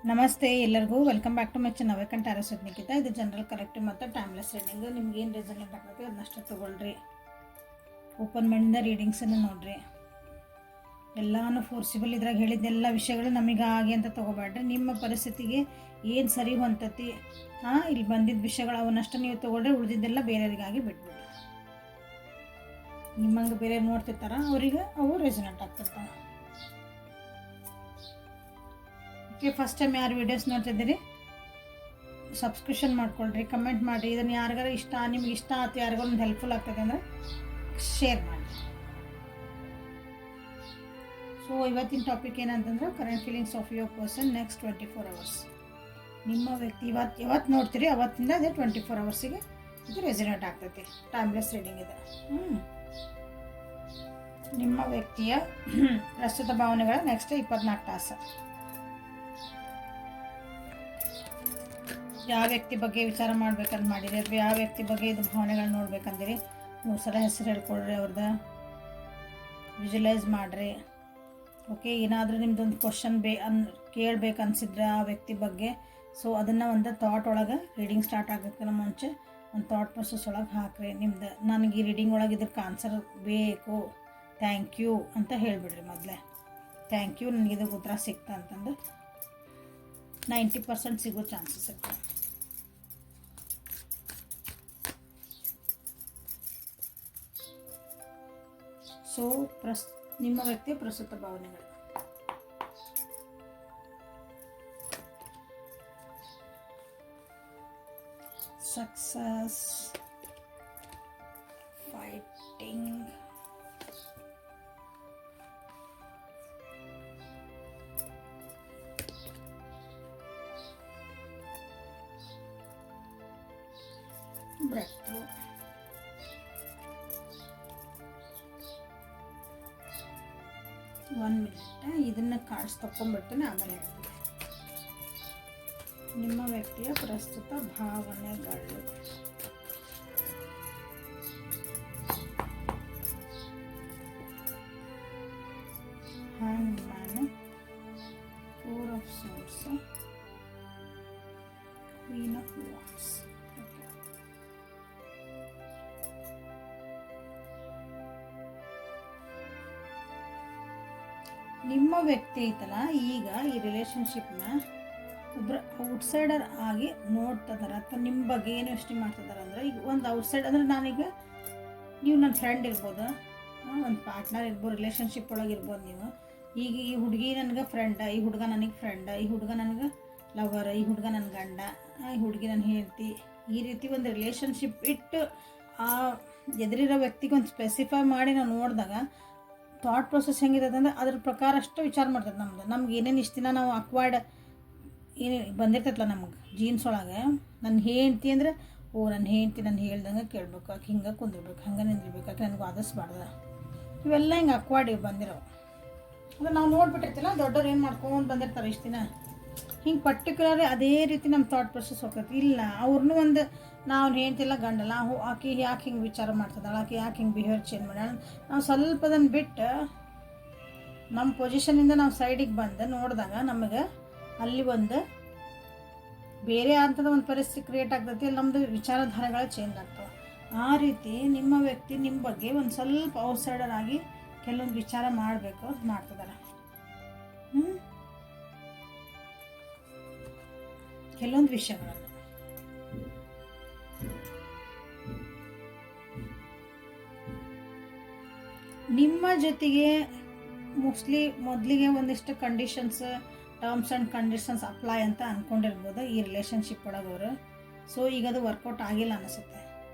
ನಮಸ್ತೆ ಎಲ್ಲರಿಗೂ welcome back to my channel vacant tarot Nikhita. ಇದು ಜನರಲ್ ಕಲೆಕ್ಟಿವ್ ಮತ್ತು ಟೈಮ್ಲೆಸ್ ರೀಡಿಂಗು. ನಿಮ್ಗೆ ಏನು ರೆಸಲ್ಟ್ ಆಗ್ತೈತೆ ಅದನ್ನಷ್ಟು ತೊಗೊಳ್ರಿ. ಓಪನ್ ಮೈಂಡಿಂದ ರೀಡಿಂಗ್ಸನ್ನು ನೋಡಿರಿ. ಎಲ್ಲನೂ ಫೋರ್ಸಿಬಲ್ ಇದ್ರಾಗ ಹೇಳಿದ್ದೆಲ್ಲ ವಿಷಯಗಳು ನಮಗಾಗಿ ಅಂತ ತೊಗೋಬೇಡ್ರಿ. ನಿಮ್ಮ ಪರಿಸ್ಥಿತಿಗೆ ಏನು ಸರಿ ಹೊಂತತಿ ಇಲ್ಲಿ ಬಂದಿದ್ದ ವಿಷಯಗಳು ಅವನ್ನಷ್ಟು ನೀವು ತೊಗೊಳ್ರಿ. ಉಳಿದಿದ್ದೆಲ್ಲ ಬೇರೆಯವರಿಗಾಗಿ ಬಿಟ್ಬಿಡ್ರಿ. ನಿಮ್ಮಂಗೆ ಬೇರೆ ನೋಡ್ತಿರ್ತಾರ ಅವರಿಗೆ ಅವು ರೆಸನೆಂಟ್ ಆಗ್ತಿರ್ತಾವೆ. ಓಕೆ, ಫಸ್ಟ್ ಟೈಮ್ ಯಾರು ವೀಡಿಯೋಸ್ ನೋಡ್ತಿದ್ದೀರಿ ಸಬ್ಸ್ಕ್ರಿಪ್ಷನ್ ಮಾಡ್ಕೊಳ್ರಿ, ಕಮೆಂಟ್ ಮಾಡಿರಿ. ಇದನ್ನು ಯಾರಿಗಾರ ನಿಮ್ಗೆ ಇಷ್ಟ ಆಯ್ತು, ಯಾರಿಗಾರ ಒಂದು ಹೆಲ್ಪ್ಫುಲ್ ಆಗ್ತದೆ ಅಂದರೆ ಶೇರ್ ಮಾಡಿ. ಸೊ ಇವತ್ತಿನ ಟಾಪಿಕ್ ಏನಂತಂದ್ರೆ current feelings of your person next 24 hours. ನಿಮ್ಮ ವ್ಯಕ್ತಿ ಯಾವತ್ತು ನೋಡ್ತೀರಿ ಅವತ್ತಿಂದ ಅದೇ 24 hours ಇದು ರೆಸಿನೇಟ್ ಆಗ್ತೈತಿ. ಟೈಮ್ಲೆಸ್ ರೀಡಿಂಗ್ ಇದೆ. ನಿಮ್ಮ ವ್ಯಕ್ತಿಯ ಪ್ರಸ್ತುತ ಭಾವನೆಗಳ ನೆಕ್ಸ್ಟ್ 24 ತಾಸು. ಯಾವ ವ್ಯಕ್ತಿ ಬಗ್ಗೆ ವಿಚಾರ ಮಾಡ್ಬೇಕಂತ ಮಾಡಿರಿ ಅಥವಾ ಯಾವ ವ್ಯಕ್ತಿ ಬಗ್ಗೆ ಇದು ಭಾವನೆಗಳನ್ನ ನೋಡ್ಬೇಕಂದಿರಿ 3 ಸಲ ಹೆಸರು ಹೇಳ್ಕೊಳ್ರಿ. ಅವ್ರದ್ದು ವಿಜುವಲೈಸ್ ಮಾಡಿರಿ. ಓಕೆ, ಏನಾದರೂ ನಿಮ್ದೊಂದು ಕ್ವಶನ್ ಕೇಳಬೇಕು ಅನಿಸಿದ್ರೆ ಆ ವ್ಯಕ್ತಿ ಬಗ್ಗೆ, ಸೊ ಅದನ್ನು ಒಂದು ಥಾಟ್ ಒಳಗೆ ರೀಡಿಂಗ್ ಸ್ಟಾರ್ಟ್ ಆಗೋದಕ್ಕಿಂತ ಮುಂಚೆ ಒಂದು ಥಾಟ್ ಪ್ರೊಸೆಸ್ ಒಳಗೆ ಹಾಕ್ರಿ. ನಿಮ್ದು ನನಗೆ ಈ ರೀಡಿಂಗ್ ಒಳಗೆ ಇದಕ್ಕೆ ಆನ್ಸರ್ ಬೇಕು, ಥ್ಯಾಂಕ್ ಯು ಅಂತ ಹೇಳಿಬಿಡ್ರಿ. ಮೊದಲೇ ಥ್ಯಾಂಕ್ ಯು, ನನಗೆ ಇದಕ್ಕೆ ಉತ್ತರ ಸಿಕ್ತಾ ಅಂತಂದು 90% ಸಿಗೋ ಚಾನ್ಸಸ್ ಇರ್ತವೆ. ಸೊ ನಿಮ್ಮ ವ್ಯಕ್ತಿಯ ಪ್ರಸ್ತುತ ಭಾವನೆಗಳು. Success, fighting, breakthrough, 1 minute. ಇದನ್ನು ಕಾರ್ಡ್ಸ್ ತಗೊಂಡ್ಬಿಡ್ತೀನಿ, ಆಮೇಲೆ ಹೇಳ್ತೀನಿ. ನಿಮ್ಮ ವ್ಯಕ್ತಿಯ ಪ್ರಸ್ತುತ ಭಾವನೆಗಳು. ಹ್ಯಾಂಗ್ಮ್ಯಾನ್, 4 of Swords, Queen of Wands. ನಿಮ್ಮ ವ್ಯಕ್ತಿ ಐತಲ್ಲ ಈಗ ಈ ರಿಲೇಷನ್ಶಿಪ್ನ ಒಬ್ಬರು ಔಟ್ಸೈಡರ್ ಆಗಿ ನೋಡ್ತಿದಾರೆ ಅಥವಾ ನಿಮ್ಮ ಬಗ್ಗೆ ಏನು ಯೋಚನೆ ಮಾಡ್ತಿದ್ದಾರೆ ಅಂದರೆ, ಈಗ ಒಂದು ಔಟ್ಸೈಡ್ ಅಂದರೆ ನಾನೀಗ ನೀವು ನನ್ನ ಫ್ರೆಂಡ್ ಇರ್ಬೋದು, ಒಂದು ಪಾರ್ಟ್ನರ್ ಇರ್ಬೋದು, ರಿಲೇಷನ್ಶಿಪ್ ಒಳಗೆ ಇರ್ಬೋದು. ನೀವು ಈಗ ಈ ಹುಡುಗಿ ನನಗೆ ಫ್ರೆಂಡ, ಈ ಹುಡುಗ ನನಗೆ ಫ್ರೆಂಡ, ಈ ಹುಡುಗ ನನಗೆ ಲವರ್, ಈ ಹುಡುಗ ನನ್ನ ಗಂಡ, ಈ ಹುಡುಗಿ ನನ್ನ ಹೆಂಡತಿ, ಈ ರೀತಿ ಒಂದು ರಿಲೇಷನ್ಶಿಪ್ ಇಟ್ಟು ಆ ಎದುರಿರೋ ವ್ಯಕ್ತಿಗೆ ಒಂದು ಸ್ಪೆಸಿಫೈ ಮಾಡಿ ನಾವು ನೋಡಿದಾಗ ಥಾಟ್ ಪ್ರೊಸೆಸ್ ಹೆಂಗಿರ್ತದೆ ಅಂದರೆ ಅದ್ರ ಪ್ರಕಾರ ಅಷ್ಟು ವಿಚಾರ ಮಾಡ್ತದೆ. ನಮ್ಗೆ ಏನೇನು ಇಷ್ಟು ದಿನ ನಾವು ಅಕ್ವೈರ್ಡ್ ಏನು ಬಂದಿರ್ತೈತಲ್ಲ ನಮಗೆ ಜೀನ್ಸ್ ಒಳಗೆ, ನನ್ನ ಹೆಂಡ್ತಿ ಅಂದರೆ ನನ್ನ ಹೆಂಡ್ತಿ ನಾನು ಹೇಳ್ದಂಗೆ ಕೇಳಬೇಕು, ಆಕೆ ಹಿಂಗೆ ಕುಂದಿರ್ಬೇಕು, ಹಂಗೆ ನಿಂದಿರ್ಬೇಕು, ಆಕೆ ನನಗೆ ವಾದಿಸ್ಬಾರ್ದು, ಇವೆಲ್ಲ ಹಿಂಗೆ ಅಕ್ವೈರ್ಡ್ ಬಂದಿರೋ ಅದು ನಾವು ನೋಡ್ಬಿಟ್ಟಿರ್ತಿಲ್ಲ. ದೊಡ್ಡವ್ರು ಏನು ಮಾಡ್ಕೊಂಡು ಬಂದಿರ್ತಾರೆ ಇಷ್ಟು ದಿನ, ಹಿಂಗೆ ಪರ್ಟಿಕ್ಯುಲರ್ ಅದೇ ರೀತಿ ನಮ್ಮ ಥಾಟ್ ಪ್ರೊಸೆಸ್ ಹೋಗ್ತೈತಿ. ಇಲ್ಲ ಅವ್ರನ್ನೂ ಒಂದು ನಾವು ಹೇಳ್ತಿಲ್ಲ ಗಂಡಲ್ಲ, ಆಕೆ ಯಾಕೆ ಹಿಂಗೆ ವಿಚಾರ ಮಾಡ್ತಿದ್ದಾಳೆ, ಆಕೆ ಯಾಕೆ ಹಿಂಗೆ ಬಿಹೇವಿಯರ್ ಚೇಂಜ್ ಮಾಡ್ಯಾಳ, ನಾವು ಸ್ವಲ್ಪ ಅದನ್ನು ಬಿಟ್ಟು ನಮ್ಮ ಪೊಸಿಷನಿಂದ ನಾವು ಸೈಡಿಗೆ ಬಂದು ನೋಡಿದಾಗ ನಮಗೆ ಅಲ್ಲಿ ಒಂದು ಬೇರೆ ಅಂಥದ್ದು ಒಂದು ಪರಿಸ್ಥಿತಿ ಕ್ರಿಯೇಟ್ ಆಗ್ತೈತಿ. ಅಲ್ಲಿ ನಮ್ಮದು ವಿಚಾರಧಾರೆಗಳು ಚೇಂಜ್ ಆಗ್ತವೆ. ಆ ರೀತಿ ನಿಮ್ಮ ವ್ಯಕ್ತಿ ನಿಮ್ಮ ಬಗ್ಗೆ ಒಂದು ಸ್ವಲ್ಪ ಔಟ್ಸೈಡರ್ ಆಗಿ ಕೆಲವೊಂದು ವಿಚಾರ ಮಾಡಬೇಕು ಮಾಡ್ತಿದ್ದಾರೆ. ಕೆಲವೊಂದು ವಿಷಯಗಳನ್ನು ನಿಮ್ಮ ಜೊತೆಗೆ ಮೋಸ್ಟ್ಲಿ ಮೊದಲಿಗೆ ಒಂದಿಷ್ಟು conditions, terms and conditions apply ಅಂತ ಅಂದ್ಕೊಂಡಿರ್ಬೋದು ಈ ರಿಲೇಷನ್ಶಿಪ್ ಒಳಗವರು. ಸೊ ಈಗ ಅದು ವರ್ಕೌಟ್ ಆಗಿಲ್ಲ ಅನಿಸುತ್ತೆ.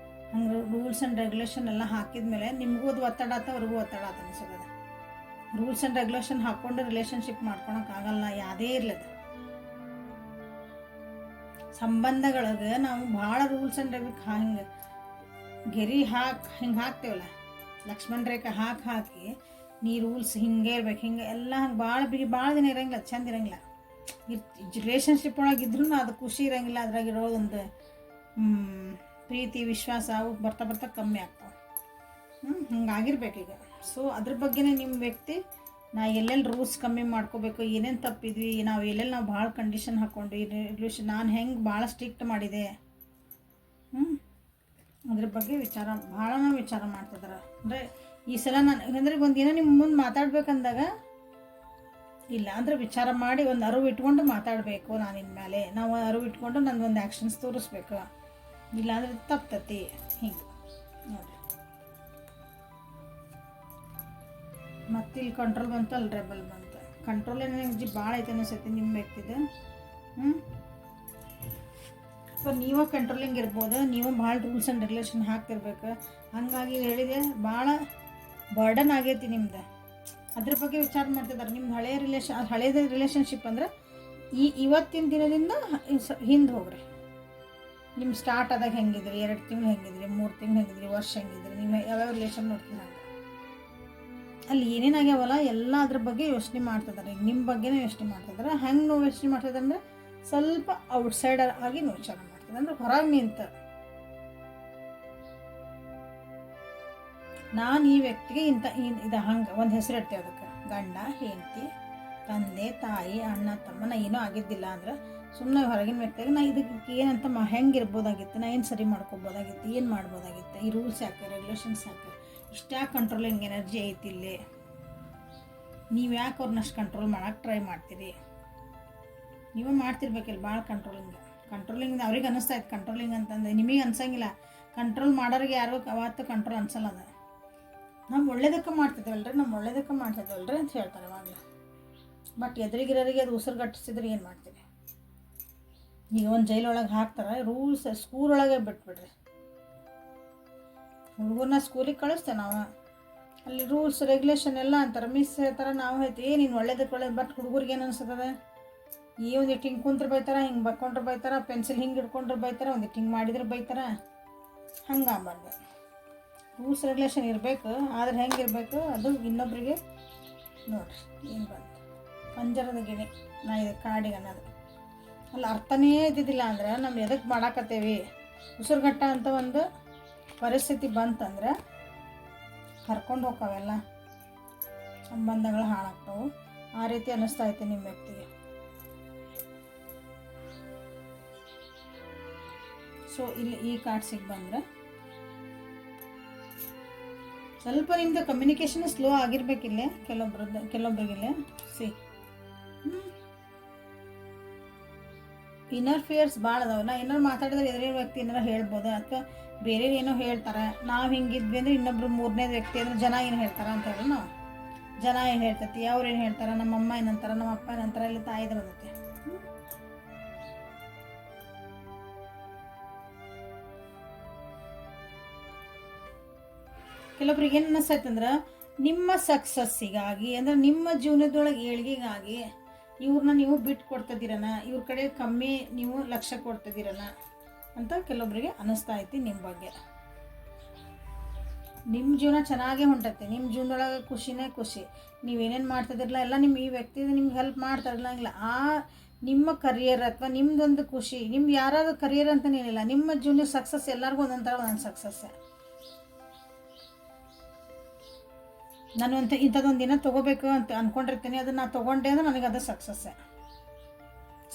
ಹಂಗೆ ರೂಲ್ಸ್ ಆ್ಯಂಡ್ ರೆಗ್ಯುಲೇಷನ್ ಎಲ್ಲ ಹಾಕಿದ ಮೇಲೆ ನಿಮಗೂ ಅದು ಒತ್ತಡ ಆತ, ಅವ್ರಿಗೂ ಒತ್ತಡ ಆತ ಅನಿಸುತ್ತದೆ. ರೂಲ್ಸ್ ಆ್ಯಂಡ್ ರೆಗ್ಯುಲೇಷನ್ ಹಾಕ್ಕೊಂಡು ರಿಲೇಷನ್ಶಿಪ್ ಮಾಡ್ಕೊಳಕ್ಕಾಗಲ್ಲ, ಯಾವುದೇ ಇರ್ಲದ ಸಂಬಂಧಗಳಿಗೆ. ನಾವು ಭಾಳ ರೂಲ್ಸ್ ಆ್ಯಂಡ್ ಹಿಂಗೆ ಗೆರಿ ಹಿಂಗೆ ಹಾಕ್ತೇವಲ್ಲ, ಲಕ್ಷ್ಮಣ ರೇಖೆ ಹಾಕಿ ನೀ ರೂಲ್ಸ್ ಹಿಂಗೆ ಇರ್ಬೇಕು, ಹಿಂಗೆ ಎಲ್ಲ ಹಂಗೆ ಭಾಳ ದಿನ ಇರೋಂಗಿಲ್ಲ, ಚಂದ ಇರೋಂಗಿಲ್ಲ. ರಿಲೇಷನ್ಶಿಪ್ ಒಳಗಿದ್ರೂ ಅದು ಖುಷಿ ಇರೋಂಗಿಲ್ಲ. ಅದ್ರಾಗಿರೋ ಒಂದು ಪ್ರೀತಿ ವಿಶ್ವಾಸ ಅವು ಬರ್ತಾ ಕಮ್ಮಿ ಆಗ್ತಾವೆ. ಹಿಂಗಾಗಿರ್ಬೇಕೀಗ. ಸೊ ಅದ್ರ ಬಗ್ಗೆನೇ ನಿಮ್ಮ ವ್ಯಕ್ತಿ ನಾ ಎಲ್ಲೆಲ್ಲಿ ರೂಲ್ಸ್ ಕಮ್ಮಿ ಮಾಡ್ಕೋಬೇಕು, ಏನೇನು ತಪ್ಪಿದ್ವಿ, ನಾವು ಎಲ್ಲೆಲ್ಲಿ ನಾವು ಭಾಳ ಕಂಡೀಷನ್ ಹಾಕ್ಕೊಂಡ್ವಿ, ರೆಗ್ಯುಲೇಷನ್ ನಾನು ಹೆಂಗೆ ಭಾಳ ಸ್ಟ್ರಿಕ್ಟ್ ಮಾಡಿದೆ, ಅದ್ರ ಬಗ್ಗೆ ಭಾಳ ವಿಚಾರ ಮಾಡ್ತಿದ್ದಾರೆ. ಅಂದರೆ ಈ ಸಲ ನಾನು ಅಂದರೆ ಒಂದಿನ ನಿಮ್ಮ ಮುಂದೆ ಮಾತಾಡ್ಬೇಕಂದಾಗ ಇಲ್ಲ ಅಂದರೆ ವಿಚಾರ ಮಾಡಿ ಒಂದು ಅರಿವು ಇಟ್ಕೊಂಡು ಮಾತಾಡಬೇಕು. ನಾನು ಇನ್ಮೇಲೆ ನಾವು ಅರಿವು ಇಟ್ಕೊಂಡು ನಂದು ಒಂದು ಆ್ಯಕ್ಷನ್ಸ್ ತೋರಿಸ್ಬೇಕು, ಇಲ್ಲಾಂದ್ರೆ ತಪ್ತತಿ. ಹಿಂಗೆ ನೋಡಿರಿ, ಮತ್ತೆ ಇಲ್ಲಿ ಕಂಟ್ರೋಲ್ ಬಂತು, ಅಲ್ಲಿ ರೆಬಲ್ ಬಂತು. ಕಂಟ್ರೋಲ್ ಏನೋ ಭಾಳ ಐತೆ ಅನಿಸೈತಿ ನಿಮ್ಮ ವ್ಯಕ್ತಿದು. ಸೊ ನೀವೇ ಕಂಟ್ರೋಲಿಂಗ್ ಇರ್ಬೋದು, ನೀವೇ ಭಾಳ ರೂಲ್ಸ್ ಆ್ಯಂಡ್ ರೆಗ್ಯುಲೇಷನ್ ಹಾಕ್ತಿರ್ಬೇಕು. ಹಾಗಾಗಿ ಹೇಳಿದೆ ಭಾಳ ಬರ್ಡನ್ ಆಗೈತಿ ನಿಮ್ದು. ಅದ್ರ ಬಗ್ಗೆ ವಿಚಾರ ಮಾಡ್ತಿದ್ದಾರೆ. ನಿಮ್ಮ ಹಳೆಯದ ರಿಲೇಷನ್ಶಿಪ್ ಅಂದ್ರೆ ಇವತ್ತಿನ ದಿನದಿಂದ ಹಿಂದೆ ಹೋಗ್ರಿ. ನಿಮ್ಮ ಸ್ಟಾರ್ಟ್ ಆದಾಗ ಹೆಂಗಿದ್ರಿ, 2 ತಿಂಗಳು ಹೆಂಗಿದ್ರಿ, 3 ತಿಂಗಳು ಹೆಂಗಿದ್ರಿ, ವರ್ಷ ಹೆಂಗಿದ್ರಿ, ನಿಮ್ಮ ಯಾವ್ಯಾವ ರಿಲೇಷನ್ ನೋಡ್ತೀನಿ ಹಂಗೆ ಅಲ್ಲಿ ಏನೇನಾಗ್ಯಾವಲ್ಲ ಎಲ್ಲ ಅದ್ರ ಬಗ್ಗೆ ಯೋಚನೆ ಮಾಡ್ತಿದ್ದಾರೆ. ಈಗ ನಿಮ್ಮ ಬಗ್ಗೆನೇ ಯೋಚನೆ ಮಾಡ್ತಿದ್ದಾರೆ. ಹೆಂಗೆ ನಾವು ಯೋಚನೆ ಮಾಡ್ತಿದ್ದಾರೆ ಅಂದರೆ ಸ್ವಲ್ಪ ಔಟ್ಸೈಡರ್ ಆಗಿ ವಿಚಾರ ಮಾಡ್ತಿದ್ದಾರೆ, ಅಂದ್ರೆ ಹೊರಗೆ ನಿಂತ ನಾನು ಈ ವ್ಯಕ್ತಿಗೆ ಇದು ಹಂಗೆ ಒಂದು ಹೆಸರು ಇಡ್ತೇವೆ. ಅದಕ್ಕೆ ಗಂಡ, ಹೆಂಡತಿ, ತಂದೆ, ತಾಯಿ, ಅಣ್ಣ, ತಮ್ಮ, ನಾ ಏನೂ ಆಗಿದ್ದಿಲ್ಲ ಅಂದ್ರೆ ಸುಮ್ಮನೆ ಹೊರಗಿನ ವ್ಯಕ್ತಿಯಾಗ ನಾ ಇದಕ್ಕೆ ಏನಂತ ಹೆಂಗೆ ಇರ್ಬೋದಾಗಿತ್ತು, ನಾ ಏನು ಸರಿ ಮಾಡ್ಕೊಬೋದಾಗಿತ್ತು, ಏನು ಮಾಡ್ಬೋದಾಗಿತ್ತು, ಈ ರೂಲ್ಸ್ ಯಾಕೆ, ರೆಗ್ಯುಲೇಷನ್ಸ್ ಯಾಕೆ, ಇಷ್ಟ್ಯಾಕೆ ಕಂಟ್ರೋಲಿಂಗ್ ಎನರ್ಜಿ ಐತಿ ಇಲ್ಲಿ, ನೀವು ಯಾಕೆ ಅವ್ರನ್ನಷ್ಟು ಕಂಟ್ರೋಲ್ ಮಾಡೋಕ್ಕೆ ಟ್ರೈ ಮಾಡ್ತೀರಿ, ನೀವೇ ಮಾಡ್ತಿರ್ಬೇಕಿಲ್ಲ ಭಾಳ ಕಂಟ್ರೋಲಿಂಗ್ ಅವ್ರಿಗೆ ಅನ್ನಿಸ್ತಾ ಇತ್ತು ಕಂಟ್ರೋಲಿಂಗ್ ಅಂತಂದ್ರೆ. ನಿಮಗೆ ಅನ್ಸಂಗಿಲ್ಲ, ಕಂಟ್ರೋಲ್ ಮಾಡೋರಿಗೆ ಯಾರಿಗೂ ಅವತ್ತು ಕಂಟ್ರೋಲ್ ಅನ್ಸಲ್ಲ. ಅದು ನಾವು ಒಳ್ಳೇದಕ್ಕೆ ಮಾಡ್ತಿದ್ದೇವಲ್ರಿ ಅಂತ ಹೇಳ್ತಾರೆ ಅವಾಗಲೇ. ಬಟ್ ಎದುರಿಗಿರೋರಿಗೆ ಅದು ಉಸಿರುಗಟ್ಟಿಸಿದ್ರೆ ಏನು ಮಾಡ್ತೀರಿ? ಈಗ ಒಂದು ಜೈಲೊಳಗೆ ಹಾಕ್ತಾರೆ, ರೂಲ್ಸ್ ಸ್ಕೂಲೊಳಗೆ ಬಿಟ್ಬಿಡ್ರಿ. ಹುಡುಗರನ್ನ ಸ್ಕೂಲಿಗೆ ಕಳಿಸ್ತೇವೆ ನಾವು, ಅಲ್ಲಿ ರೂಲ್ಸ್ ರೆಗ್ಯುಲೇಷನ್ ಎಲ್ಲ ಅಂತಾರೆ. ಮಿಸ್ ಹೇಳ್ತಾರೆ, ನಾವು ಹೇಳ್ತೀವಿ ನೀನು ಒಳ್ಳೇದಕ್ಕೆ ಒಳ್ಳೇದು. ಬಟ್ ಹುಡುಗರಿಗೆ ಏನು ಅನ್ಸುತ್ತದೆ, ಈ ಒಂದಿಟ್ಟು ಹಿಂಗೆ ಕುಂತ್ರೆ ಬೈತಾರೆ, ಹಿಂಗೆ ಬಕ್ಕೊಂಡ್ರೆ ಬೈತಾರೆ, ಪೆನ್ಸಿಲ್ ಹಿಂಗೆ ಹಿಡ್ಕೊಂಡ್ರೆ ಬೈತಾರೆ, ಒಂದಿಟ್ಟು ಹಿಂಗೆ ಮಾಡಿದ್ರೆ ಬೈತಾರೆ. ಹಂಗೆ ಆಗ್ಬಾರ್ದು. ರೂಲ್ಸ್ ರೆಗ್ಯುಲೇಷನ್ ಇರಬೇಕು, ಆದ್ರೆ ಹೆಂಗಿರಬೇಕು ಅದು ಇನ್ನೊಬ್ಬರಿಗೆ ನೋಡ್ರಿ. ಏನು ಬಂತು ಪಂಜರದ ಗಿಣಿ ನಾ ಇದು ಕಾಡಿಗೆ ಅನ್ನೋದು ಅಲ್ಲಿ ಅರ್ಥನೇ ಇದ್ದಿದ್ದಿಲ್ಲ ಅಂದ್ರೆ ನಾವು ಎದಕ್ಕೆ ಮಾಡಾಕತ್ತೇವಿ. ಉಸಿರುಗಟ್ಟ ಅಂತ ಒಂದು ಪರಿಸ್ಥಿತಿ ಬಂತಂದ್ರೆ ಕರ್ಕೊಂಡು ಹೋಗ್ತಾವೆಲ್ಲ ಸಂಬಂಧಗಳು ಹಾಳಾಗ್ತಾವೆ. ಆ ರೀತಿ ಅನ್ನಿಸ್ತಾ ಐತೆ ನಿಮ್ಮ ವ್ಯಕ್ತಿಗೆ. ಸೊ ಇಲ್ಲಿ ಈ ಕಾರ್ಡ್ಸಿಗೆ ಬಂದರೆ ಸ್ವಲ್ಪ ನಿಮ್ಮದು ಕಮ್ಯುನಿಕೇಷನ್ ಸ್ಲೋ ಆಗಿರ್ಬೇಕಿಲ್ಲೇ ಕೆಲವೊಬ್ರಿಗಿಲ್ಲೇ. ಇನ್ನರ್ ಫಿಯರ್ಸ್ ಭಾಳ ಅದಾವಲ್ಲ. ಏನಾರು ಮಾತಾಡಿದ್ರೆ ಎದುರಿನ ವ್ಯಕ್ತಿ ಏನಾರು ಹೇಳ್ಬೋದು, ಅಥವಾ ಬೇರೆ ಏನೋ ಹೇಳ್ತಾರೆ. ನಾವು ಹಿಂಗಿದ್ವಿ ಅಂದರೆ ಇನ್ನೊಬ್ರು ಮೂರನೇ ವ್ಯಕ್ತಿ ಅಂದರೆ ಜನ ಏನು ಹೇಳ್ತಾರೆ ಅಂತ ಹೇಳಿ ನಾವು ಜನ ಏನು ಹೇಳ್ತೈತಿ, ಅವ್ರು ಏನು ಹೇಳ್ತಾರೆ, ನಮ್ಮಮ್ಮ ಏನಂತಾರೆ, ನಮ್ಮ ಅಪ್ಪ ಏನಂತಾರೆ, ಇಲ್ಲಿ ತಾಯಿದು ಬರುತ್ತೆ. ಕೆಲವೊಬ್ರಿಗೆ ಏನು ಅನ್ನಿಸ್ತೈತಂದ್ರೆ ನಿಮ್ಮ ಸಕ್ಸಸ್ಸಿಗಾಗಿ ಅಂದರೆ ನಿಮ್ಮ ಜೀವನದೊಳಗೆ ಏಳಿಗೆಗಾಗಿ ಇವ್ರನ್ನ ನೀವು ಬಿಟ್ಟು ಕೊಡ್ತಿದ್ದೀರನ, ಇವ್ರ ಕಡೆ ಕಮ್ಮಿ ನೀವು ಲಕ್ಷ್ಯ ಕೊಡ್ತಿದ್ದೀರನ ಅಂತ ಕೆಲವೊಬ್ರಿಗೆ ಅನ್ನಿಸ್ತಾ ಐತಿ ನಿಮ್ಮ ಬಗ್ಗೆ. ನಿಮ್ಮ ಜೀವನ ಚೆನ್ನಾಗೇ ಹೊಂಟೈತಿ, ನಿಮ್ಮ ಜೀವನದೊಳಗೆ ಖುಷಿನೇ ಖುಷಿ. ನೀವೇನೇನು ಮಾಡ್ತಿದ್ದಿರಲ್ಲ ಎಲ್ಲ ಈ ವ್ಯಕ್ತಿ ನಿಮ್ಗೆ ಹೆಲ್ಪ್ ಮಾಡ್ತಾರಲ್ಲ. ಇಲ್ಲ ಆ ನಿಮ್ಮ ಕರಿಯರ್ ಅಥವಾ ನಿಮ್ಮದೊಂದು ಖುಷಿ, ನಿಮ್ಗೆ ಯಾರಾದ್ರೂ ಕರಿಯರ್ ಅಂತನೇನಿಲ್ಲ, ನಿಮ್ಮ ಜೀವನ ಸಕ್ಸಸ್ ಎಲ್ಲರಿಗೂ ಒಂದೊಂಥರ ಒಂದೊಂದು ಸಕ್ಸಸ್ಸೇ. ನಾನು ಇಂಥದ್ದೊಂದು ದಿನ ತೊಗೋಬೇಕು ಅಂತ ಅಂದ್ಕೊಂಡಿರ್ತೀನಿ, ಅದನ್ನು ನಾನು ತೊಗೊಂಡೆ ಅಂದರೆ ನನಗೆ ಅದು ಸಕ್ಸಸ್ಸೇ.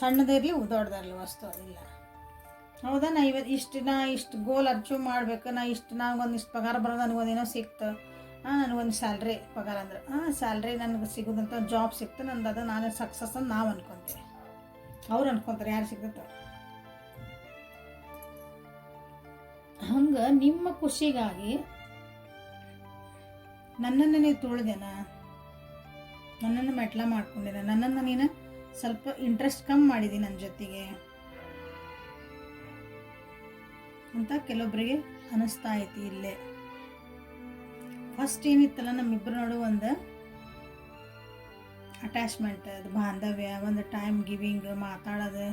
ಸಣ್ಣದಿರಲಿ ದೊಡ್ಡದಿರಲಿ ವಸ್ತು ಅದಿಲ್ಲ. ಹೌದಾ, ನಾ ಇಷ್ಟು ಗೋಲ್ ಅಚೀವ್ ಮಾಡಬೇಕು, ನನಗೊಂದಿಷ್ಟು ಪಗಾರ ಬರೋದು, ನನಗೊಂದೇನೋ ಸಿಕ್ತು, ನನಗೊಂದು ಸ್ಯಾಲ್ರಿ, ಪಗಾರ ಅಂದ್ರೆ ಸ್ಯಾಲ್ರಿ ನನಗೆ ಸಿಗೋದಂಥ ಜಾಬ್ ಸಿಕ್ತು, ನಂದು ಅದು ನಾನು ಸಕ್ಸಸ್ ಅಂತ ನಾವು ಅನ್ಕೊತೀವಿ. ಅವ್ರು ಅನ್ಕೊತಾರೆ ಯಾರು ಸಿಗ್ತೈತೆ. ಹಂಗೆ ನಿಮ್ಮ ಖುಷಿಗಾಗಿ ನನ್ನನ್ನು ನೀವು ತುಳಿದೇನ, ನನ್ನನ್ನು ಮೆಟ್ಲ ಮಾಡ್ಕೊಂಡಿನ, ನನ್ನನ್ನು ನೀನು ಸ್ವಲ್ಪ ಇಂಟ್ರೆಸ್ಟ್ ಕಮ್ಮಿ ಮಾಡಿದಿ ನನ್ನ ಜೊತೆಗೆ ಅಂತ ಕೆಲವೊಬ್ಬರಿಗೆ ಅನ್ನಿಸ್ತಾ ಐತಿ. ಇಲ್ಲೇ ಫಸ್ಟ್ ಏನಿತ್ತಲ್ಲ ನಮ್ಮಿಬ್ಬರ ನಡು ಒಂದು ಅಟ್ಯಾಚ್ಮೆಂಟ್, ಅದು ಬಾಂಧವ್ಯ, ಒಂದು ಟೈಮ್ ಗಿವಿಂಗ್, ಮಾತಾಡೋದು,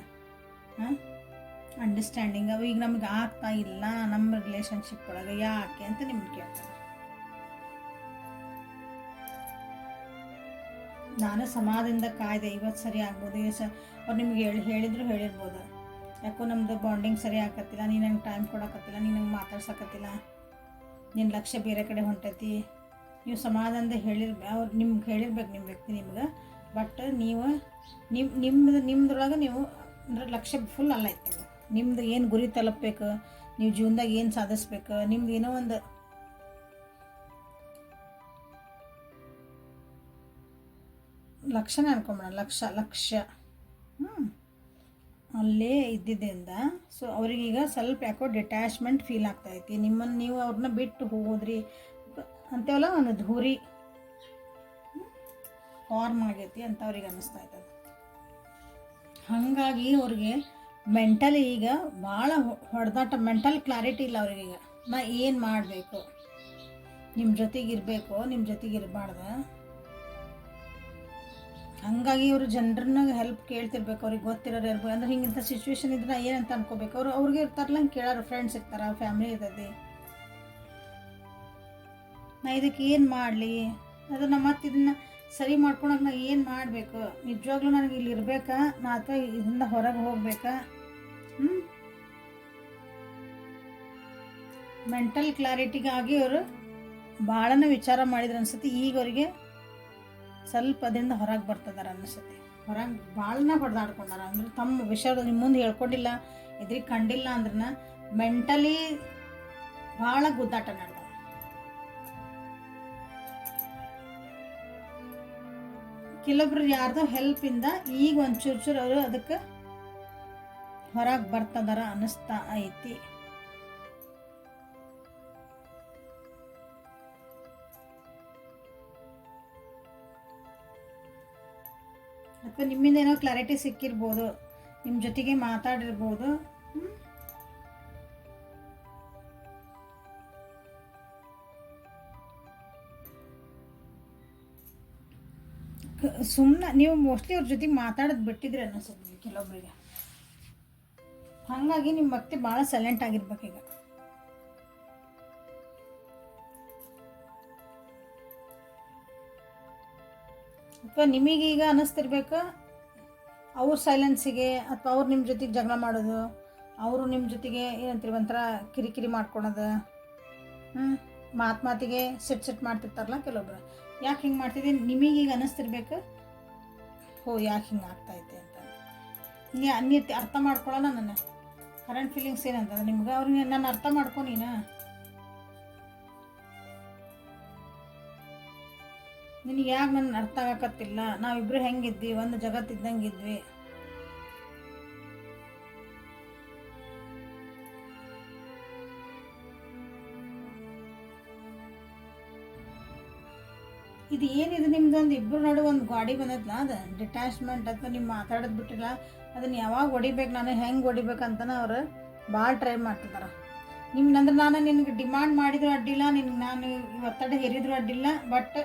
ಅಂಡರ್ಸ್ಟ್ಯಾಂಡಿಂಗ್, ಅವು ಈಗ ನಮ್ಗೆ ಆಗ್ತಾ ಇಲ್ಲ ನಮ್ಮ ರಿಲೇಷನ್ಶಿಪ್ ಒಳಗೆ. ಯಾಕೆ ಅಂತ ನಿಮ್ಗೆ ಕೇಳ್ತಾರೆ. ನಾನು ಸಮಾಧಾನದಿಂದ ಕಾಯ್ದೆ, ಇವತ್ತು ಸರಿ ಆಗ್ಬೋದು, ಅವ್ರು ನಿಮ್ಗೆ ಹೇಳಿರ್ಬೋದು, ಯಾಕೋ ನಮ್ಮದು ಬಾಂಡಿಂಗ್ ಸರಿ ಆಕತ್ತಿಲ್ಲ, ನೀನು ನಂಗೆ ಟೈಮ್ ಕೊಡೋಕತ್ತಿಲ್ಲ, ನೀನು ನಂಗೆ ಮಾತಾಡ್ಸಕತ್ತಿಲ್ಲ, ನಿನ್ನ ಲಕ್ಷ್ಯ ಬೇರೆ ಕಡೆ ಹೊಂಟೈತಿ, ನೀವು ಸಮಾಧಾನದ ಅವ್ರು ನಿಮ್ಗೆ ಹೇಳಿರ್ಬೇಕು ನಿಮ್ಮ ವ್ಯಕ್ತಿ ನಿಮ್ಗೆ. ಬಟ್ ನೀವು ನಿಮ್ದೊಳಗೆ ನೀವು ಅಂದ್ರೆ ಲಕ್ಷ್ಯ ಫುಲ್ ಅಲ್ಲ ಐತೆ. ನಿಮ್ದು ಏನು ಗುರಿ ತಲುಪಬೇಕು, ನೀವು ಜೀವನದಾಗ ಏನು ಸಾಧಿಸ್ಬೇಕು, ನಿಮ್ದು ಏನೋ ಒಂದು ಲಕ್ಷ್ಯನೇ ಅನ್ಕೊಂಬೇಡ, ಲಕ್ಷ್ಯ ಅಲ್ಲೇ ಇದ್ದಿದ್ದರಿಂದ ಸೊ ಅವ್ರಿಗೀಗ ಸ್ವಲ್ಪ ಯಾಕೋ ಡಿಟ್ಯಾಚ್ಮೆಂಟ್ ಫೀಲ್ ಆಗ್ತಾಯಿತ್ತು. ನಿಮ್ಮನ್ನು ನೀವು ಅವ್ರನ್ನ ಬಿಟ್ಟು ಹೋದ್ರಿ ಅಂತೇವಲ್ಲ, ಒಂದು ಧೂರಿ ಫಾರ್ಮ್ ಆಗೈತಿ ಅಂತ ಅವ್ರಿಗೆ ಅನ್ನಿಸ್ತಾ ಇರ್ತದೆ. ಹಾಗಾಗಿ ಅವ್ರಿಗೆ ಮೆಂಟಲಿ ಈಗ ಭಾಳ ಹೊಡೆದಾಟ, ಮೆಂಟಲ್ ಕ್ಲಾರಿಟಿ ಇಲ್ಲ ಅವ್ರಿಗೀಗ. ನಾ ಏನು ಮಾಡಬೇಕು, ನಿಮ್ಮ ಜೊತೆಗಿರಬೇಕು, ನಿಮ್ಮ ಜೊತೆಗಿರಬಾರ್ದು. ಹಾಗಾಗಿ ಇವರು ಜನರನ್ನ ಹೆಲ್ಪ್ ಕೇಳ್ತಿರ್ಬೇಕು, ಅವ್ರಿಗೆ ಗೊತ್ತಿರೋರು ಇರ್ಬೇಕು. ಅಂದ್ರೆ ಹಿಂಗಿಂಥ ಸಿಚುವೇಶನ್ ಇದ್ರೆ ಏನಂತ ಅನ್ಕೋಬೇಕು. ಅವ್ರಿಗೆ ಇರ್ತಾರಲ್ಲ, ಹಿಂಗೆ ಕೇಳೋರು ಫ್ರೆಂಡ್ಸ್ ಇರ್ತಾರೆ, ಫ್ಯಾಮಿಲಿ ಇರ್ತದೆ. ನಾ ಇದಕ್ಕೆ ಏನು ಮಾಡಲಿ, ಅದನ್ನು ಮತ್ತೆ ಇದನ್ನು ಸರಿ ಮಾಡ್ಕೊಳಕ್ಕೆ ನಾ ಏನು ಮಾಡಬೇಕು, ನಿಜವಾಗ್ಲೂ ನನಗೆ ಇಲ್ಲಿ ಇರಬೇಕಾ, ನಾ ಅಥವಾ ಇದರಿಂದ ಹೊರಗೆ ಹೋಗ್ಬೇಕಾ. ಮೆಂಟಲ್ ಕ್ಲಾರಿಟಿಗಾಗಿ ಅವರು ಭಾಳನೇ ವಿಚಾರ ಮಾಡಿದ್ರು ಅನ್ಸುತ್ತೆ. ಈಗ ಅವರಿಗೆ ಸ್ವಲ್ಪ ಅದರಿಂದ ಹೊರಗೆ ಬರ್ತದಾರ ಅನಿಸುತ್ತೆ. ಹೊರಗೆ ಭಾಳನ ಹೊಡೆದಾಡ್ಕೊಂಡಾರ. ಅಂದ್ರೆ ತಮ್ಮ ವಿಷಯ ನಿಮ್ಮ ಮುಂದೆ ಹೇಳ್ಕೊಂಡಿಲ್ಲ, ಎದುರಿಗೆ ಕಂಡಿಲ್ಲ ಅಂದ್ರನ್ನ ಮೆಂಟಲಿ ಭಾಳ ಗುದ್ದಾಟ ನಡೆದ. ಕೆಲವೊಬ್ರು ಯಾರ್ದೋ ಹೆಲ್ಪಿಂದ ಈಗ ಒಂದು ಚೂರು ಅವರು ಅದಕ್ಕೆ ಹೊರಗೆ ಬರ್ತದಾರ ಅನ್ನಿಸ್ತಾ ಐತಿ. ಅಥವಾ ನಿಮ್ಮಿಂದ ಏನೋ ಕ್ಲಾರಿಟಿ ಸಿಕ್ಕಿರ್ಬೋದು, ನಿಮ್ಮ ಜೊತೆಗೆ ಮಾತಾಡಿರ್ಬೋದು. ಸುಮ್ಮನೆ ನೀವು ಮೋಸ್ಟ್ಲಿ ಅವ್ರ ಜೊತೆಗೆ ಮಾತಾಡೋದು ಬಿಟ್ಟಿದ್ರೆ ಅನ್ನಿಸುತ್ತೆ ಕೆಲವೊಬ್ಬರಿಗೆ. ಹಾಗಾಗಿ ನಿಮ್ಮ ಭಕ್ತಿ ಭಾಳ ಸೈಲೆಂಟ್ ಆಗಿರ್ಬೇಕೀಗ. ಅಥವಾ ನಿಮಗೀಗ ಅನ್ನಿಸ್ತಿರ್ಬೇಕು ಅವ್ರ ಸೈಲೆನ್ಸಿಗೆ, ಅಥವಾ ಅವ್ರು ನಿಮ್ಮ ಜೊತೆಗೆ ಜಗಳ ಮಾಡೋದು, ಅವರು ನಿಮ್ಮ ಜೊತೆಗೆ ಏನಂತೀರಿ ಒಂಥರ ಕಿರಿಕಿರಿ ಮಾಡ್ಕೊಳೋದು, ಮಾತಿಗೆ ಸಿಟ್ ಮಾಡ್ತಿರ್ತಾರಲ್ಲ ಕೆಲವೊಬ್ರು. ಯಾಕೆ ಹಿಂಗೆ ಮಾಡ್ತಿದ್ದೀನಿ ನಿಮಗೀಗ ಅನ್ನಿಸ್ತಿರ್ಬೇಕು, ಯಾಕೆ ಹಿಂಗೆ ಆಗ್ತಾಯಿದೆ ಅಂತ. ನೀ ಅರ್ಥ ಮಾಡ್ಕೊಳ್ಳೋಣ ನನ್ನ ಕರೆಂಟ್ ಫೀಲಿಂಗ್ಸ್ ಏನಂತಂದ್ರೆ ನಿಮ್ಗೆ ಅವ್ರಿಗೆ ನಾನು ಅರ್ಥ ಮಾಡ್ಕೊ. ನಿನಗೆ ಯಾಕೆ ನನ್ನ ಅರ್ಥ ಆಗಕತ್ತಿಲ್ಲ, ನಾವಿಬ್ರು ಹೆಂಗಿದ್ವಿ, ಒಂದು ಜಗತ್ತಿದ್ದಂಗಿದ್ವಿ. ಇದು ಏನಿದೆ ನಿಮ್ದೊಂದು ಇಬ್ಬರು ನಡುವೆ ಒಂದು ಗಾಡಿ ಬಂದೈತಲ್ಲ, ಅದು ಡಿಟ್ಯಾಚ್ಮೆಂಟ್. ಅಥವಾ ನೀವು ಮಾತಾಡೋದು ಬಿಟ್ಟಿಲ್ಲ, ಅದನ್ನು ಯಾವಾಗ ಹೊಡಿಬೇಕು, ನಾನು ಹೆಂಗೆ ಹೊಡಿಬೇಕಂತನ ಅವ್ರು ಭಾಳ ಟ್ರೈ ಮಾಡ್ತಿದ್ದಾರೆ. ನಿಮ್ಗಂದ್ರೆ ನಾನು ನಿನಗೆ ಡಿಮಾಂಡ್ ಮಾಡಿದ್ರು ಅಡ್ಡಿಲ್ಲ, ನಿನಗೆ ನಾನು ಒತ್ತಡ ಹೇರಿದ್ರು ಅಡ್ಡಿಲ್ಲ, ಬಟ್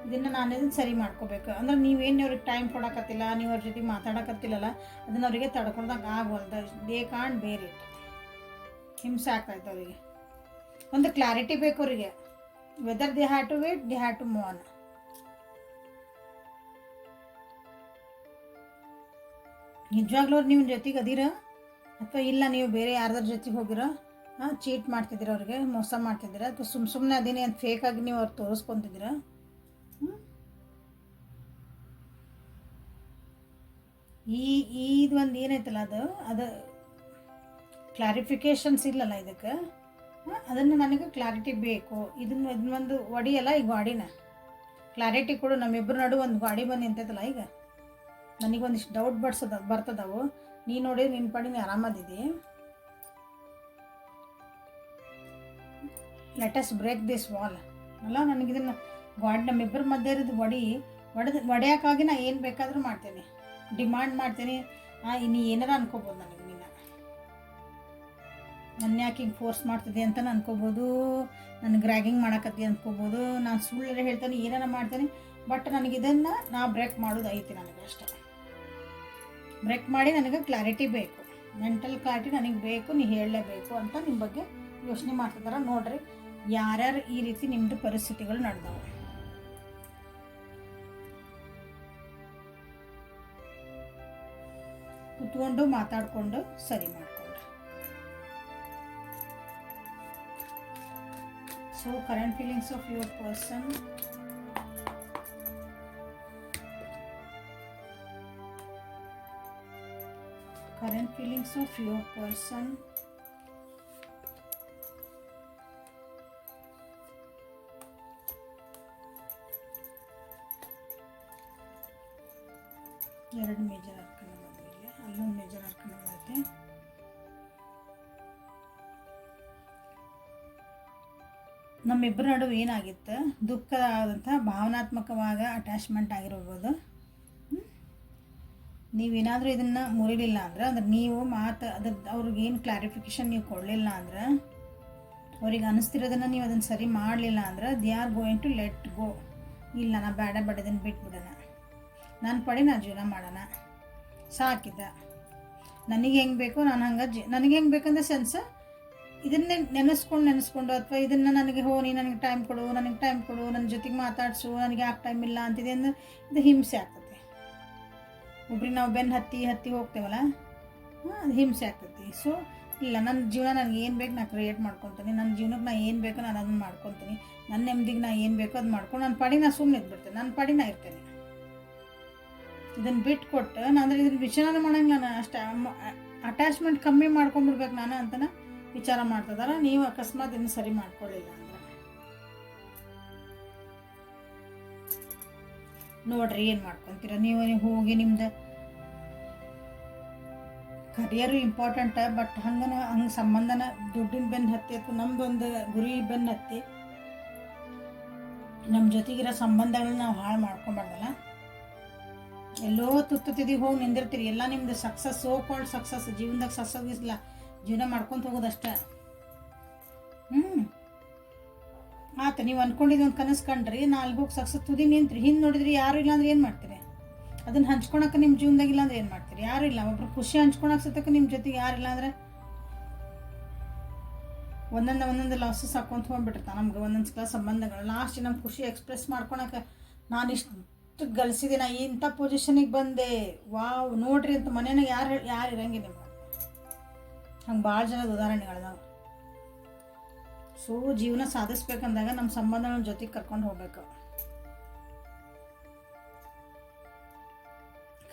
ಇದನ್ನು ನಾನು ಇದನ್ನು ಸರಿ ಮಾಡ್ಕೋಬೇಕು. ಅಂದ್ರೆ ನೀವೇನು ಅವ್ರಿಗೆ ಟೈಮ್ ಕೊಡೋಕತ್ತಿಲ್ಲ, ನೀವು ಅವ್ರ ಜೊತೆ ಮಾತಾಡೋಕತ್ತಿಲ್ಲಲ್ಲ, ಅದನ್ನು ಅವರಿಗೆ ತಡ್ಕೊಳ್ದಂಗೆ ಆಗವಲ್ದು. They can't bear it. ಹಿಂಸೆ ಆಗ್ತಾಯಿತ್ತು ಅವರಿಗೆ. ಒಂದು ಕ್ಲಾರಿಟಿ ಬೇಕು ಅವರಿಗೆ, whether they have to wait, they have to move on. ನಿಜವಾಗ್ಲೂ ಅವ್ರು ನಿಮ್ಮ ಜೊತೆಗೆ ಅದಿರ ಅಥವಾ ಇಲ್ಲ ನೀವು ಬೇರೆ ಯಾರ್ದಾರ ಜೊತೆಗೆ ಹೋಗಿರೋ, ಚೀಟ್ ಮಾಡ್ತಿದ್ದೀರ, ಅವ್ರಿಗೆ ಮೋಸ ಮಾಡ್ತಿದ್ದೀರ, ಅಥವಾ ಸುಮ್ಮನೆ ಅದೇನೇ ಅಂತ ಫೇಕಾಗಿ ನೀವು ಅವ್ರು ತೋರಿಸ್ಕೊತಿದ್ದೀರ. ಇದೊಂದು ಏನೈತಲ್ಲ ಅದು ಕ್ಲಾರಿಫಿಕೇಷನ್ಸ್ ಇಲ್ಲಲ್ಲ ಇದಕ್ಕೆ. ಅದನ್ನು ನನಗೆ ಕ್ಲಾರಿಟಿ ಬೇಕು. ಇದನ್ನೊಂದು ಒಡಿಯಲ್ಲ ಈ ಗಾಡಿನ ಕ್ಲಾರಿಟಿ ಕೊಡು. ನಮ್ಮಿಬ್ಬರು ನಡು ಒಂದು ಗಾಡಿ ಬಂದು ನಿಂತೈತಲ್ಲ, ಈಗ ನನಗೊಂದಿಷ್ಟು ಡೌಟ್ ಬರ್ತದವು. ನೀ ನೋಡಿ ನಿನ್ನ ಪಡಿ ನೀ ಆರಾಮದಿದ್ದಿ. ಲೆಟಸ್ ಬ್ರೇಕ್ ದಿಸ್ ವಾಲ್ ಅಲ್ಲ. ನನಗಿದನ್ನು ಗಾಡಿ ನಮ್ಮಿಬ್ಬರ ಮಧ್ಯೆ ಇರೋದು ಒಡೆಯೋಕ್ಕಾಗಿ ನಾ ಏನು ಬೇಕಾದರೂ ಮಾಡ್ತೇನೆ, ಡಿಮಾಂಡ್ ಮಾಡ್ತೀನಿ. ನೀ ಏನಾರ ಅನ್ಕೋಬೋದು ನನಗೆ, ನನ್ನ ಯಾಕೆ ಹಿಂಗೆ ಫೋರ್ಸ್ ಮಾಡ್ತಿದ್ದೆ ಅಂತ ಅನ್ಕೋಬೋದು, ನನಗೆ ರ್ಯಾಗಿಂಗ್ ಮಾಡಕತ್ತಿ ಅನ್ಕೋಬೋದು, ನಾನು ಸುಳ್ಳು ಹೇಳ್ತೇನೆ, ಏನಾರ ಮಾಡ್ತೇನೆ. ಬಟ್ ನನಗಿದನ್ನು ನಾ ಬ್ರೇಕ್ ಮಾಡೋದು ಐತಿ. ನನಗೆ ಅಷ್ಟೇ ಬ್ರೇಕ್ ಮಾಡಿ ನನಗೆ ಕ್ಲಾರಿಟಿ ಬೇಕು, ಮೆಂಟಲ್ ಕ್ಲಾರಿಟಿ ನನಗೆ ಬೇಕು, ನೀ ಹೇಳಲೇಬೇಕು ಅಂತ ನಿಮ್ಮ ಬಗ್ಗೆ ಯೋಚನೆ ಮಾಡ್ತಿದ್ದಾರೆ. ನೋಡ್ರಿ ಯಾರ್ಯಾರು ಈ ರೀತಿ ನಿಮ್ಮದು ಪರಿಸ್ಥಿತಿಗಳು ನಡೆದವು. ಕುತ್ಕೊಂಡು ಮಾತಾಡಿಕೊಂಡು ಸರಿ ಮಾಡಿಕೊಂಡ್ರೆ so current feelings of your person. Current feelings of your person. ಎರಡು ಮೇಜರ್ ಅರ್ಕನ ಬಂದಿದೆ, ಅಲ್ಲೊಂದು ಮೇಜರ್ ಅರ್ಕನ ಬರುತ್ತೆ. ನಮ್ಮಿಬ್ಬರ ನಡುವೆ ಏನಾಗಿತ್ತು, ದುಃಖದಾದಂಥ ಭಾವನಾತ್ಮಕವಾದ ಅಟ್ಯಾಚ್ಮೆಂಟ್ ಆಗಿರ್ಬೋದು. ನೀವೇನಾದರೂ ಇದನ್ನು ಮುರಿಲಿಲ್ಲ ಅಂದ್ರೆ ನೀವು ಅವ್ರಿಗೆ ಏನು ಕ್ಲಾರಿಫಿಕೇಷನ್ ನೀವು ಕೊಡಲಿಲ್ಲ ಅಂದ್ರೆ, ಅವ್ರಿಗೆ ಅನಿಸ್ತಿರೋದನ್ನು ನೀವು ಅದನ್ನು ಸರಿ ಮಾಡಲಿಲ್ಲ ಅಂದ್ರೆ, they are going to let go. ಇಲ್ಲ ನಾ ಬೇಡ ಇದನ್ನು ಬಿಟ್ಬಿಡೋಣ, ನಾನು ಪಡಿ ನಾ ಜೀವನ ಮಾಡೋಣ, ಸಾಕಿದ ನನಗೆ ಹೆಂಗೆ ಬೇಕು ನಾನು ಹಂಗೆ ನನಗೆ ಹೆಂಗೆ ಬೇಕಂದ್ರೆ ಸೆನ್ಸ್ ಇದನ್ನೇ ನೆನೆಸ್ಕೊಂಡು ಅಥವಾ ಇದನ್ನು ನನಗೆ ನೀ ನನಗೆ ಟೈಮ್ ಕೊಡು ನನ್ನ ಜೊತೆಗೆ ಮಾತಾಡಿಸು, ನನಗೆ ಯಾಕೆ ಟೈಮ್ ಇಲ್ಲ ಅಂತಿದೆ ಅಂದ್ರೆ ಇದು ಹಿಂಸೆ ಆಗ್ತದೆ. ಒಬ್ರಿಗೆ ನಾವು ಬೆನ್ನು ಹತ್ತಿ ಹೋಗ್ತೇವಲ್ಲ, ಅದು ಹಿಂಸೆ ಆಗ್ತೈತಿ. ಸೊ ಇಲ್ಲ, ನನ್ನ ಜೀವನ ನನಗೆ ಏನು ಬೇಕು ನಾನು ಕ್ರಿಯೇಟ್ ಮಾಡ್ಕೊತೀನಿ, ನನ್ನ ಜೀವನಕ್ಕೆ ನಾನು ಏನು ಬೇಕೋ ನಾನು ಅದನ್ನು ಮಾಡ್ಕೊತೀನಿ, ನನ್ನ ನೆಮ್ಮದಿಗೆ ನಾನು ಏನು ಬೇಕೋ ಅದು ಮಾಡ್ಕೊಂಡು ನನ್ನ ಪಾಡಿ ನಾನು ಸುಮ್ಮನೆ ಇದ್ಬಿಡ್ತೇನೆ, ನನ್ನ ಪಾಡಿ ನಾ ಇರ್ತೇನೆ. ಇದನ್ನು ಬಿಟ್ಕೊಟ್ಟು ನಾನು ಅಂದರೆ ಇದನ್ನು ವಿಚಾರ ಮಾಡೋಂಗಿಲ್ಲ, ನಾನು ಅಷ್ಟೇ ಅಟ್ಯಾಚ್ಮೆಂಟ್ ಕಮ್ಮಿ ಮಾಡ್ಕೊಂಡ್ಬಿಡ್ಬೇಕು ನಾನು ಅಂತನ ವಿಚಾರ ಮಾಡ್ತಿದಾರ. ನೀವು ಅಕಸ್ಮಾತ್ ಇನ್ನು ಸರಿ ಮಾಡ್ಕೊಳ್ಳಿಲ್ಲ ಅಂದ್ರೆ ನೋಡ್ರಿ ಏನು ಮಾಡ್ಕೊತೀರ ನೀವು. ಹೋಗಿ ನಿಮ್ದು ಕರಿಯರು ಇಂಪಾರ್ಟೆಂಟ್, ಬಟ್ ಹಂಗೆ ಸಂಬಂಧನ ದುಡ್ಡಿನ ಬೆನ್ನು ಹತ್ತಿ ಅಥವಾ ನಮ್ದೊಂದು ಗುರಿ ಬೆನ್ನು ಹತ್ತಿ ನಮ್ಮ ಜೊತೆಗಿರೋ ಸಂಬಂಧಗಳನ್ನ ನಾವು ಹಾಳು ಮಾಡ್ಕೊಂಬಾರ್ದಲ್ಲ. ಎಲ್ಲೋ ತುತ್ತಿಗೆ ಹೋಗಿ ನಿಂದಿರ್ತೀರಿ, ಎಲ್ಲ ನಿಮ್ದು ಸಕ್ಸಸ್, ಸೋ ಕಾಲ್ಡ್ ಸಕ್ಸಸ್, ಜೀವನದಾಗ ಸಕ್ಸಸ್ ಇಲ್ಲ, ಜೀವನ ಮಾಡ್ಕೊತ ಹೋಗೋದಷ್ಟೇ. ಆಯ್ತು, ನೀವು ಅಂದ್ಕೊಂಡಿದ್ದು ಒಂದು ಕನಸು ಕಂಡ್ರಿ, ನಾಲ್ಕು ಹೋಗಿ ಸಕ್ಸಸ್ ತುದಿ ನಿಂತ್ರಿ, ಹಿಂದೆ ನೋಡಿದ್ರಿ ಯಾರು ಇಲ್ಲ ಅಂದ್ರೆ ಏನು ಮಾಡ್ತೀರಿ? ಅದನ್ನು ಹಂಚ್ಕೊಳಕ್ಕೆ ನಿಮ್ಮ ಜೀವನದಾಗಿಲ್ಲ ಅಂದ್ರೆ ಏನು ಮಾಡ್ತೀರಿ? ಯಾರು ಇಲ್ಲ. ಒಬ್ರು ಖುಷಿ ಹಂಚ್ಕೊಳಕ್ಕೆ ಸತ್ತಕ್ಕೆ ನಿಮ್ಮ ಜೊತೆಗೆ ಯಾರಿಲ್ಲ ಅಂದರೆ ಒಂದೊಂದು ಲಾಸಸ್ ಹಾಕೊಂತ ಹೋಗ್ಬಿಟ್ಟಿರ್ತಾವೆ ನಮ್ಗೆ ಒಂದೊಂದು ಸಲ ಸಂಬಂಧಗಳು. ಲಾಸ್ಟ್ ನಮ್ಮ ಖುಷಿ ಎಕ್ಸ್ಪ್ರೆಸ್ ಮಾಡ್ಕೊಳಕ್ಕೆ ನಾನು ಇಷ್ಟು ಗಳಿಸಿದೆ, ನಾ ಇಂಥ ಪೊಸಿಷನಿಗೆ ಬಂದೆ, ವಾವ್ ನೋಡ್ರಿ ಅಂತ ಮನೆಯಾಗ ಯಾರು ಇರಂಗಿಲ್ಲ ನಿಮ್ಗೆ. ಹಂಗೆ ಭಾಳ ಜನದ ಉದಾಹರಣೆಗಳಿದಾವೆ. ಸೊ ಜೀವನ ಸಾಧಿಸ್ಬೇಕಂದಾಗ ನಮ್ಮ ಸಂಬಂಧಗಳ ಜೊತೆಗೆ ಕರ್ಕೊಂಡು ಹೋಗ್ಬೇಕು.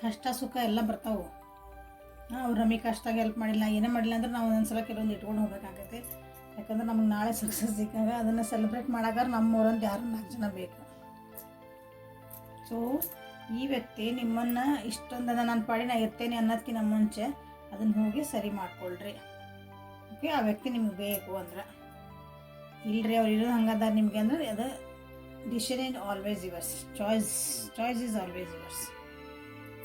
ಕಷ್ಟ ಸುಖ ಎಲ್ಲ ಬರ್ತಾವೆ. ಅವ್ರು ನಮಗೆ ಕಷ್ಟಾಗ ಹೆಲ್ಪ್ ಮಾಡಿಲ್ಲ, ಏನೇ ಮಾಡಿಲ್ಲ ಅಂದ್ರೆ ನಾವು ಒಂದೊಂದ್ಸಲ ಕೆಲವೊಂದು ಇಟ್ಕೊಂಡು ಹೋಗ್ಬೇಕಾಗತ್ತೆ. ಯಾಕಂದ್ರೆ ನಮಗೆ ನಾಳೆ ಸಕ್ಸಸ್ ಸಿಕ್ಕಾಗ ಅದನ್ನು ಸೆಲೆಬ್ರೇಟ್ ಮಾಡೋಕ್ಕಾದ್ರೆ ನಮ್ಮೂರಂತ ಯಾರು 4 ಜನ ಬೇಕು. ಸೊ ಈ ವ್ಯಕ್ತಿ ನಿಮ್ಮನ್ನು ಇಷ್ಟೊಂದನ್ನು ನಾನು ಪಾಡಿ ನಾ ಇರ್ತೇನೆ ಅನ್ನೋದಕ್ಕಿಂತ ಮುಂಚೆ ಅದನ್ನು ಹೋಗಿ ಸರಿ ಮಾಡ್ಕೊಳ್ರಿ. ಓಕೆ, ಆ ವ್ಯಕ್ತಿ ನಿಮ್ಗೆ ಬೇಕು ಅಂದ್ರೆ. ಇಲ್ಲರಿ ಅವ್ರು ಇರೋದು ಹಂಗದಾರ ನಿಮಗೆ ಅಂದ್ರೆ ಅದು decision is always yours, choice is always yours.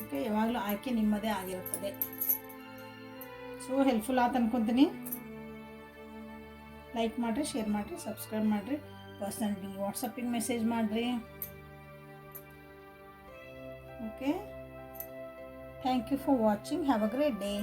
Okay, ಯಾವಾಗಲೂ ಆಯ್ಕೆ ನಿಮ್ಮದೇ ಆಗಿರುತ್ತದೆ. ಸೊ ಹೆಲ್ಪ್ಫುಲ್ ಆಯ್ತು ಅನ್ಕೊತೀನಿ. ಲೈಕ್ ಮಾಡಿರಿ, ಶೇರ್ ಮಾಡಿರಿ, ಸಬ್ಸ್ಕ್ರೈಬ್ ಮಾಡಿರಿ, ಪರ್ಸನಲ್ ವಾಟ್ಸಪ್ಪಿಗೆ ಮೆಸೇಜ್ ಮಾಡಿರಿ. Okay, thank you for watching. Have a great day.